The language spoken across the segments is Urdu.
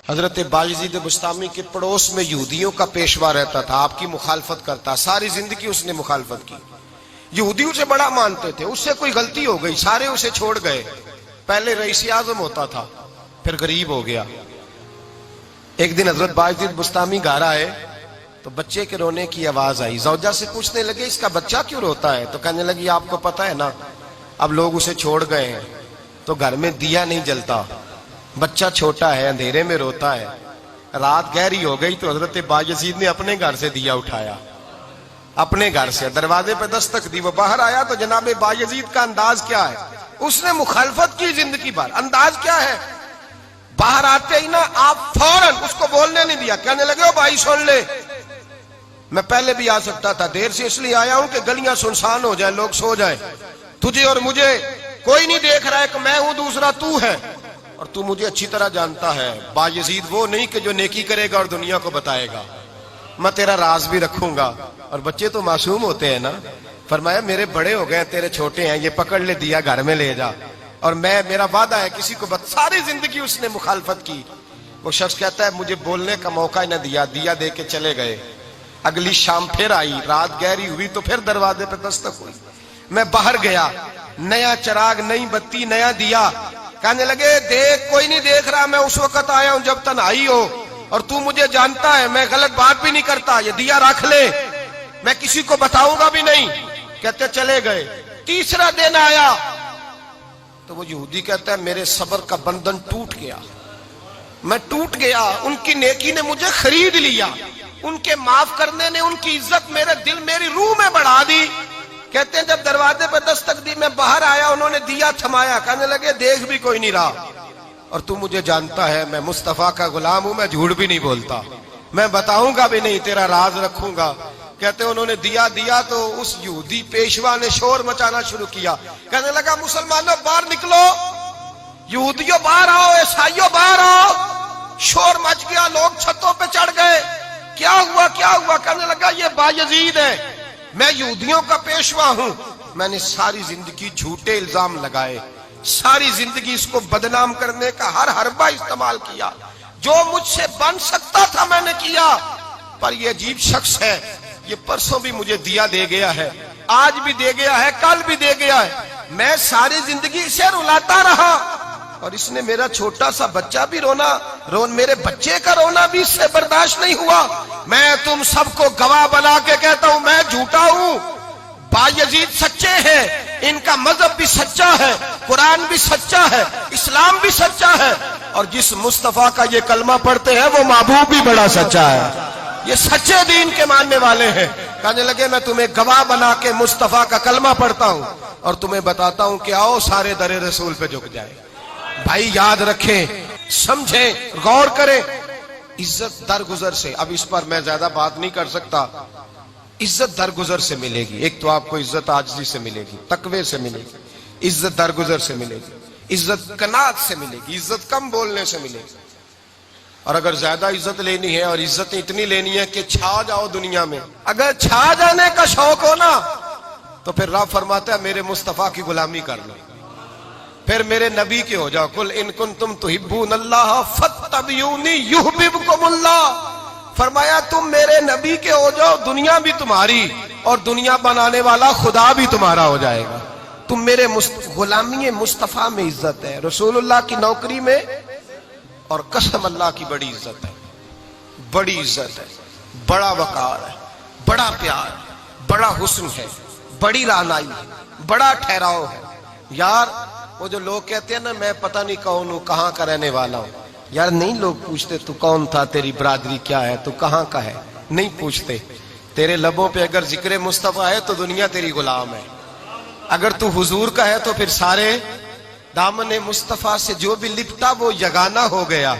حضرت باجزید بستامی کے پڑوس میں یہودیوں کا پیشوا رہتا تھا، آپ کی مخالفت کرتا، ساری زندگی اس نے مخالفت کی، یہودی اسے بڑا مانتے تھے، اس سے کوئی غلطی ہو گئی سارے اسے چھوڑ گئے، پہلے رئیس اعظم ہوتا تھا پھر غریب ہو گیا۔ ایک دن حضرت باجزید بستامی گھر آئے تو بچے کے رونے کی آواز آئی، زوجہ سے پوچھنے لگے اس کا بچہ کیوں روتا ہے؟ تو کہنے لگی آپ کو پتہ ہے نا اب لوگ اسے چھوڑ گئے ہیں تو گھر میں دیا نہیں جلتا، بچہ چھوٹا ہے اندھیرے میں روتا ہے، رات گہری ہو گئی تو حضرت باجزید نے اپنے گھر سے دیا اٹھایا، اپنے گھر سے دروازے پہ دستک دی، وہ باہر آیا تو جناب باجزید کا انداز کیا ہے، اس نے مخالفت کی زندگی بھر، انداز کیا ہے، باہر آتے ہی نا آپ فوراً اس کو بولنے نہیں دیا، کہنے لگے او بھائی سن لے، میں پہلے بھی آ سکتا تھا، دیر سے اس لیے آیا ہوں کہ گلیاں سنسان ہو جائیں، لوگ سو جائیں، تجھے اور مجھے کوئی نہیں دیکھ رہا ہے کہ میں ہوں دوسرا تو ہے، اور تو مجھے اچھی طرح جانتا ہے باجزید وہ نہیں کہ جو نیکی کرے گا اور دنیا کو بتائے گا، میں تیرا راز بھی رکھوں گا، اور بچے تو معصوم ہوتے ہیں نا، فرمایا میرے بڑے ہو گئے تیرے چھوٹے ہیں، یہ پکڑ لے دیا گھر میں لے جا، اور میرا وعدہ ہے کسی کو ساری زندگی اس نے مخالفت کی۔ وہ شخص کہتا ہے مجھے بولنے کا موقع ہی نہ دیا، دیا دے کے چلے گئے، اگلی شام پھر آئی، رات گہری ہوئی تو پھر دروازے پہ دستک ہوئی، میں باہر گیا، نیا چراغ نئی بتی نیا دیا، کہنے لگے دیکھ کوئی نہیں دیکھ رہا، میں اس وقت آیا ہوں جب تنہائی ہو اور تو مجھے جانتا ہے، میں غلط بات بھی نہیں کرتا، یہ دیا رکھ لے، میں کسی کو بتاؤں گا بھی نہیں، کہتے چلے گئے۔ تیسرا دن آیا تو وہ یہودی کہتا ہے میرے صبر کا بندھن ٹوٹ گیا، میں ٹوٹ گیا، ان کی نیکی نے مجھے خرید لیا، ان کے معاف کرنے نے ان کی عزت میرے دل میری روح میں بڑھا دی۔ کہتے ہیں جب دروازے پہ دستک دی میں باہر آیا، انہوں نے دیا تھمایا، کہنے لگے دیکھ بھی کوئی نہیں رہا، اور تو مجھے جانتا ہے میں مصطفیٰ کا غلام ہوں، میں جھوٹ بھی نہیں بولتا، میں بتاؤں گا بھی نہیں، تیرا راز رکھوں گا۔ کہتے ہیں انہوں نے دیا تو اس یہودی پیشوا نے شور مچانا شروع کیا، کہنے لگا مسلمانوں باہر نکلو، یہودیوں باہر آؤ، عیسائیوں باہر آؤ، شور مچ گیا، لوگ چھتوں پہ چڑھ گئے، کیا ہوا؟ کہنے لگا یہ باجزید ہے، میں یہودیوں کا پیشوا ہوں، میں نے ساری زندگی جھوٹے الزام لگائے، ساری زندگی اس کو بدنام کرنے کا ہر حربہ استعمال کیا، جو مجھ سے بن سکتا تھا میں نے کیا، پر یہ عجیب شخص ہے، یہ پرسوں بھی مجھے دیا دے گیا ہے، آج بھی دے گیا ہے، کل بھی دے گیا ہے، میں ساری زندگی اسے رلاتا رہا، اور اس نے میرا چھوٹا سا بچہ بھی میرے بچے کا رونا بھی اس سے برداشت نہیں ہوا۔ میں تم سب کو گواہ بنا کے کہتا ہوں میں جھوٹا ہوں، باجزید سچے ہیں، ان کا مذہب بھی سچا ہے، قرآن بھی سچا ہے، اسلام بھی سچا ہے، اور جس مصطفیٰ کا یہ کلمہ پڑھتے ہیں وہ محبوب بھی بڑا سچا ہے، یہ سچے دین کے ماننے والے ہیں۔ کہنے لگے میں تمہیں گواہ بنا کے مصطفیٰ کا کلمہ پڑھتا ہوں اور تمہیں بتاتا ہوں کہ آؤ سارے در رسول پہ جھک جائے۔ بھائی یاد رکھیں، سمجھیں، غور کریں، عزت درگزر سے، اب اس پر میں زیادہ بات نہیں کر سکتا، عزت درگزر سے ملے گی، ایک تو آپ کو عزت عاجزی سے ملے گی، تقوی سے ملے گی، عزت درگزر سے ملے گی، عزت قناعت سے ملے گی، عزت کم بولنے سے ملے گی، اور اگر زیادہ عزت لینی ہے اور عزت اتنی لینی ہے کہ چھا جاؤ دنیا میں، اگر چھا جانے کا شوق ہو نا تو پھر رب فرماتا ہے میرے مصطفیٰ کی غلامی کر لو، پھر میرے نبی کے ہو جاؤ، قل ان کنتم تحبون اللہ فاتبعونی یحببکم اللہ، فرمایا تم میرے نبی کے ہو جاؤ، دنیا بھی تمہاری اور دنیا بنانے والا خدا بھی تمہارا ہو جائے گا، تم میرے غلامی مصطفیٰ میں عزت ہے، رسول اللہ کی نوکری میں، اور قسم اللہ کی بڑی عزت ہے، بڑی عزت ہے، بڑا وقار ہے، بڑا پیار ہے، بڑا حسن ہے، بڑی رعنائی ہے، بڑا ٹھہراؤ ہے۔ یار وہ جو لوگ کہتے ہیں نا میں پتہ نہیں کون ہوں، کہاں کا رہنے والا ہوں، یار نہیں لوگ پوچھتے تو کون تھا، تیری برادری کیا ہے، تو کہاں کا ہے، نہیں پوچھتے، تیرے لبوں پہ اگر ذکر مصطفیٰ ہے تو دنیا تیری غلام ہے، اگر تو حضور کا ہے تو پھر سارے دامن مصطفیٰ سے جو بھی لپٹا وہ یگانہ ہو گیا،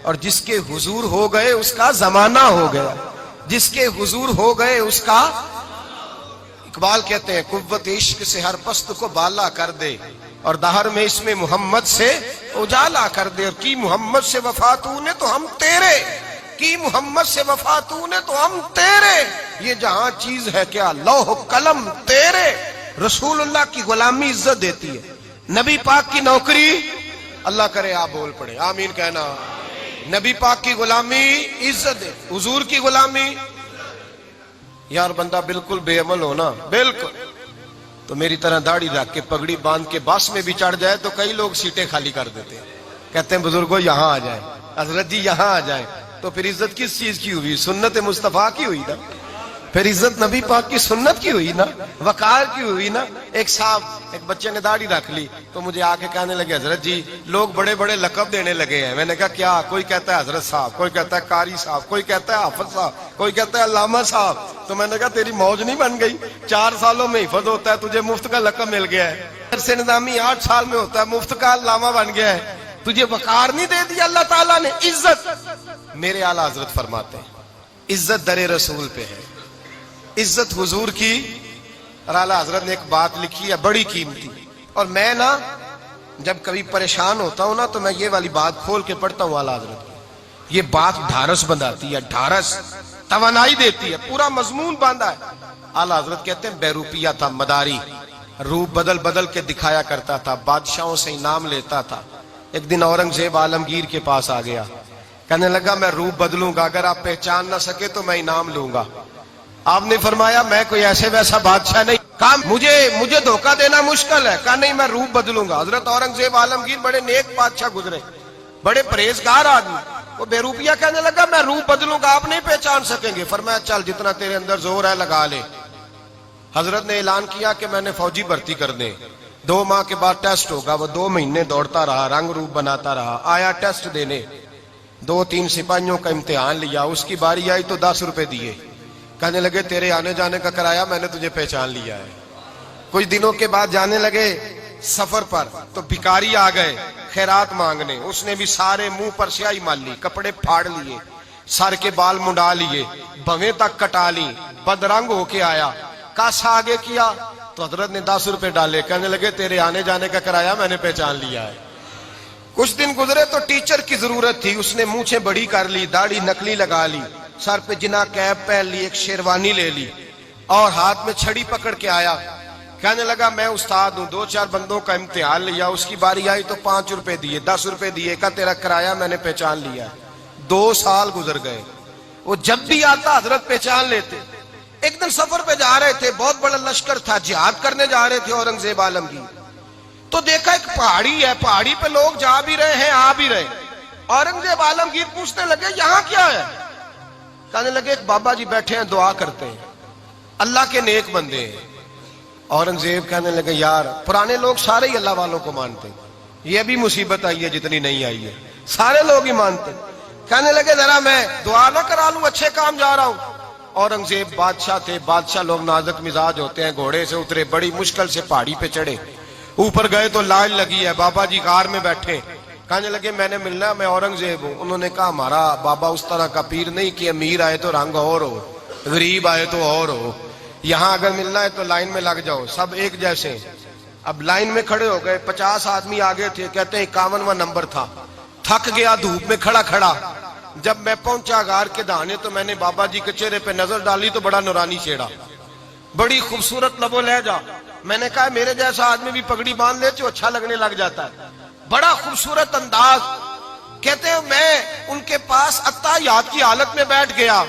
اور جس کے حضور ہو گئے اس کا زمانہ ہو گیا، جس کے حضور ہو گئے اس کا، اقبال کہتے ہیں قوت عشق سے ہر پست کو بالا کر دے، اور دہر میں اس میں محمد سے اجالا کر دے، اور کی محمد سے وفا تو نے تو ہم تیرے، کی محمد سے وفا تو نے تو ہم تیرے، یہ جہاں چیز ہے کیا لوح قلم تیرے۔ رسول اللہ کی غلامی عزت دیتی ہے، نبی پاک کی نوکری، اللہ کرے آپ بول پڑے آمین کہنا۔ نبی پاک کی غلامی عزت ہے، حضور کی غلامی. یار بندہ بالکل بے عمل ہونا، بالکل تو میری طرح داڑھی رکھ کے پگڑی باندھ کے بس میں بھی چڑھ جائے تو کئی لوگ سیٹیں خالی کر دیتے ہیں، کہتے ہیں بزرگوں یہاں آ جائیں، حضرت جی یہاں آ جائیں. تو پھر عزت کس چیز کی ہوئی؟ سنت مصطفیٰ کی ہوئی نا. پھر عزت نبی پاک کی سنت کی ہوئی نا، وقار کی ہوئی نا. ایک صاحب، ایک بچے نے داڑھی رکھ لی تو مجھے آ کے کہنے لگے حضرت جی لوگ بڑے بڑے لقب دینے لگے ہیں. میں نے کہا کیا؟ کوئی کہتا ہے حضرت صاحب، کوئی کہتا ہے قاری صاحب، کوئی کہتا ہے حافظ صاحب، کوئی کہتا ہے علامہ صاحب. تو میں نے کہا تیری موج نہیں بن گئی؟ 4 سالوں میں حفظ ہوتا ہے، تجھے مفت کا لقب مل گیا ہے. سے نظامی 8 سال میں ہوتا ہے، مفت کا علامہ بن گیا ہے. تجھے وقار نہیں دے دیا اللہ تعالیٰ نے؟ عزت. میرے اعلیٰ حضرت فرماتے ہیں عزت در رسول پہ ہے، عزت حضور کی. اور اعلیٰ حضرت نے ایک بات لکھی ہے بڑی قیمتی، اور میں نا جب کبھی پریشان ہوتا ہوں نا تو میں یہ والی بات کھول کے پڑھتا ہوں اعلیٰ حضرت کی. یہ بات ڈھارس بندھاتی ہے، ڈھارس توانائی دیتی ہے، پورا مضمون باندھا ہے. اعلیٰ حضرت کہتے ہیں بے روپیہ تھا مداری، روپ بدل بدل کے دکھایا کرتا تھا، بادشاہوں سے انعام لیتا تھا. ایک دن اورنگزیب عالمگیر کے پاس آ گیا، کہنے لگا میں روپ بدلوں گا، اگر آپ پہچان نہ سکے تو میں انعام لوں گا. آپ نے فرمایا میں کوئی ایسے ویسا بادشاہ نہیں، کہا مجھے دھوکہ دینا مشکل ہے. کہا نہیں میں روپ بدلوں گا. حضرت اورنگزیب عالمگیر بڑے نیک بادشاہ گزرے، بڑے پرہیزگار آدمی. وہ بے روپیہ کہنے لگا میں روپ بدلوں گا، آپ نہیں پہچان سکیں گے. فرمایا چل جتنا تیرے اندر زور ہے لگا لے. حضرت نے اعلان کیا کہ میں نے فوجی بھرتی کر دیں. 2 ماہ کے بعد ٹیسٹ ہوگا. وہ 2 مہینے دوڑتا رہا، رنگ روپ بناتا رہا. آیا ٹیسٹ دینے، 2-3 سپاہیوں کا امتحان لیا. اس کی باری آئی تو 10 روپے دیے. کہنے لگے تیرے آنے جانے کا کرایہ میں نے تجھے پہچان لیا ہے. کچھ دنوں کے بعد جانے لگے سفر پر تو بھکاری آ گئے خیرات مانگنے. اس نے بھی سارے منہ پر سیاہی مال لی، کپڑے پھاڑ لیے، سر کے بال منڈا لیے، بھویں تک کٹا لی، بدرنگ ہو کے آیا. کاسا آگے کیا تو حضرت نے 10 روپے ڈالے. کہنے لگے تیرے آنے جانے کا کرایہ میں نے پہچان لیا ہے. کچھ دن گزرے تو ٹیچر کی ضرورت تھی. اس نے مونچھیں بڑی کر لی، داڑھی نکلی لگا لی، سر پہ جنا کیپ پہن لی، ایک شیروانی لے لی اور ہاتھ میں چھڑی پکڑ کے آیا. کہنے لگا میں استاد ہوں، 2-4 بندوں کا امتحان لیا. اس کی باری آئی تو 5 روپے دیے، 10 روپے دیے. کہا تیرا کرایہ میں نے پہچان لیا. 2 سال گزر گئے. وہ جب بھی آتا حضرت پہچان لیتے. ایک دن سفر پہ جا رہے تھے، بہت بڑا لشکر تھا، جہاد کرنے جا رہے تھے اورنگزیب عالمگیر. تو دیکھا ایک پہاڑی ہے، پہاڑی پہ لوگ جا بھی رہے ہیں آ بھی رہے. اورنگزیب عالمگیر پوچھنے لگے یہاں کیا ہے؟ کہنے لگے ایک بابا جی بیٹھے ہیں دعا کرتے ہیں، اللہ کے نیک بندے ہیں. اورنگزیب کہنے لگے یار پرانے لوگ سارے ہی اللہ والوں کو مانتے ہیں، یہ بھی مصیبت آئی ہے جتنی نہیں آئی ہے، سارے لوگ ہی مانتے. کہنے لگے ذرا میں دعا نہ کرا لوں، اچھے کام جا رہا ہوں. اورنگزیب بادشاہ تھے، بادشاہ لوگ نازک مزاج ہوتے ہیں. گھوڑے سے اترے، بڑی مشکل سے پہاڑی پہ چڑھے، اوپر گئے تو لائن لگی ہے. بابا جی غار میں بیٹھے. کہنے لگے میں نے ملنا، میں اورنگزیب ہوں. انہوں نے کہا ہمارا بابا اس طرح کا پیر نہیں کہ امیر آئے تو رنگ اور ہو، غریب آئے تو اور ہو. یہاں اگر ملنا ہے تو لائن میں لگ جاؤ، سب ایک جیسے. اب لائن میں کھڑے ہو گئے. 50 آدمی آگے تھے. کہتے ہیں 51واں نمبر تھا. تھک گیا دھوپ میں کھڑا کھڑا. جب میں پہنچا غار کے دہانے تو میں نے بابا جی کے چہرے پہ نظر ڈالی تو بڑا نورانی چہرہ، بڑی خوبصورت لب و لہجہ. میں نے کہا میرے جیسا آدمی بھی پگڑی باندھ لے تو اچھا لگنے لگ جاتا ہے، بڑا خوبصورت انداز. کہتے ہیں میں ان کے پاس اتحیات کی حالت میں بیٹھ گیا.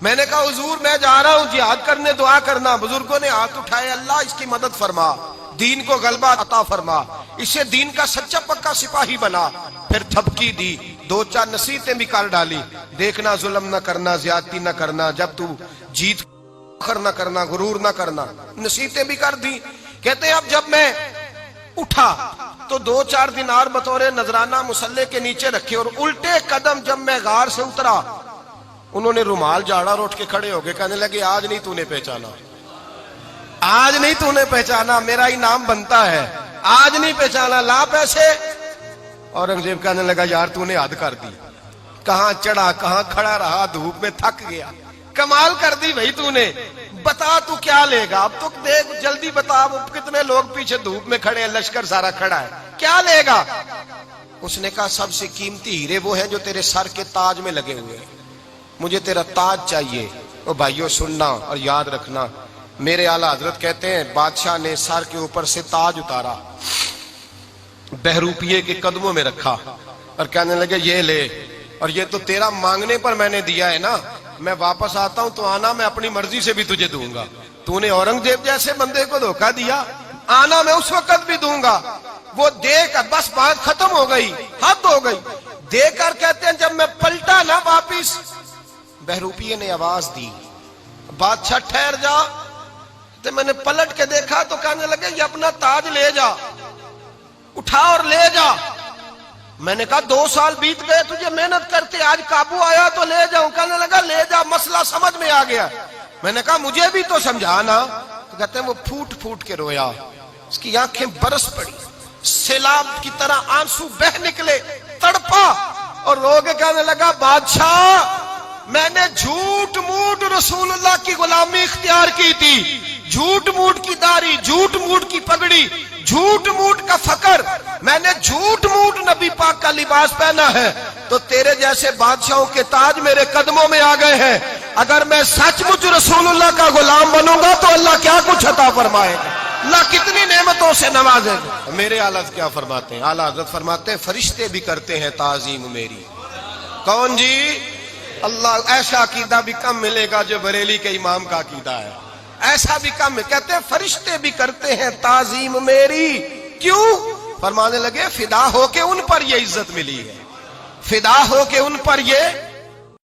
میں نے کہا حضور میں جا رہا ہوں جہاد کرنے، دعا کرنا. بزرگوں نے ہاتھ اٹھائے، اللہ اس کی مدد فرما، دین کو غلبہ عطا فرما، اسے دین کا سچا پکا سپاہی بنا. پھر تھپکی دی، 2-4 نصیحتیں بھی کر ڈالی. دیکھنا ظلم نہ کرنا، زیادتی نہ کرنا، جب تو جیت فخر نہ کرنا، غرور نہ کرنا. نصیحتیں بھی کر دی. کہتے ہیں اب جب میں اٹھا تو 2-4 دینار بطور نذرانہ مسلح کے نیچے رکھے، اور الٹے قدم جب میں غار سے اترا انہوں نے رومال جھاڑا اور اٹھ کے کھڑے ہو گئے. کہنے لگے آج نہیں تو نے پہچانا، آج نہیں تو نے پہچانا، میرا ہی نام بنتا ہے، آج نہیں پہچانا، لا پیسے. اورنگزیب کہنے لگا یار تو نے حد کر دی، کہاں چڑھا کہاں کھڑا رہا، دھوپ میں تھک گیا، کمال کر دی بھائی تو نے. بتا تو کیا لے گا اب؟ تو دیکھ جلدی بتا، وہ کتنے لوگ پیچھے دھوپ میں کھڑے ہیں، لشکر سارا کھڑا ہے، کیا لے گا؟ اس نے کہا سب سے قیمتی ہیرے وہ ہیں جو تیرے سر کے تاج میں لگے ہوئے ہیں، مجھے تیرا تاج چاہیے. وہ بھائیو سننا اور یاد رکھنا، میرے اعلیٰ حضرت کہتے ہیں بادشاہ نے سر کے اوپر سے تاج اتارا، بہروپیے کے قدموں میں رکھا اور کہنے لگے یہ لے. اور یہ تو تیرا مانگنے پر میں نے دیا ہے نا، میں واپس آتا ہوں تو آنا میں اپنی مرضی سے بھی تجھے دوں گا. تو نے اورنگزیب جیسے بندے کو دھوکہ دیا، آنا میں اس وقت بھی دوں گا. وہ دے کر بس بات ختم ہو گئی، حد ہو گئی. دے کر کہتے ہیں جب میں پلٹا نا واپس، بہروپیے نے آواز دی بادشاہ ٹھہر جا. تو میں نے پلٹ کے دیکھا تو کہنے لگے یہ اپنا تاج لے جا، اٹھا اور لے جا. میں نے کہا 2 سال بیت گئے تجھے محنت کرتے، آج قابو آیا تو لے جاؤں. کہنے لگا لے جا، مسئلہ سمجھ میں آ گیا. میں نے کہا مجھے بھی تو سمجھانا. تو کہتے ہیں وہ پھوٹ پھوٹ کے رویا، اس کی آنکھیں برس پڑی، سیلاب کی طرح آنسو بہ نکلے، تڑپا اور رو کے کہنے لگا بادشاہ میں نے جھوٹ موٹ رسول اللہ کی غلامی اختیار کی تھی، جھوٹ موٹ کی داڑھی، جھوٹ موٹ کی پگڑی، جھوٹ موٹ کا فقر، میں نے جھوٹ موٹ نبی پاک کا لباس پہنا ہے. تو تیرے جیسے بادشاہوں کے تاج میرے قدموں میں آ گئے ہیں. اگر میں سچ مچ رسول اللہ کا غلام بنوں گا تو اللہ کیا کچھ عطا فرمائے گا، اللہ کتنی نعمتوں سے نوازے گا. میرے اعلیٰ حضرت کیا فرماتے ہیں؟ اعلیٰ حضرت فرماتے ہیں فرشتے بھی کرتے ہیں تعظیم میری. کون جی؟ اللہ. ایسا عقیدہ بھی کم ملے گا جو بریلی کے امام کا عقیدہ ہے، ایسا بھی کم. کہتے ہیں فرشتے بھی کرتے ہیں تعظیم میری. کیوں؟ فرمانے لگے فدا ہو کے ان پر یہ عزت ملی ہے، فدا ہو کے ان پر یہ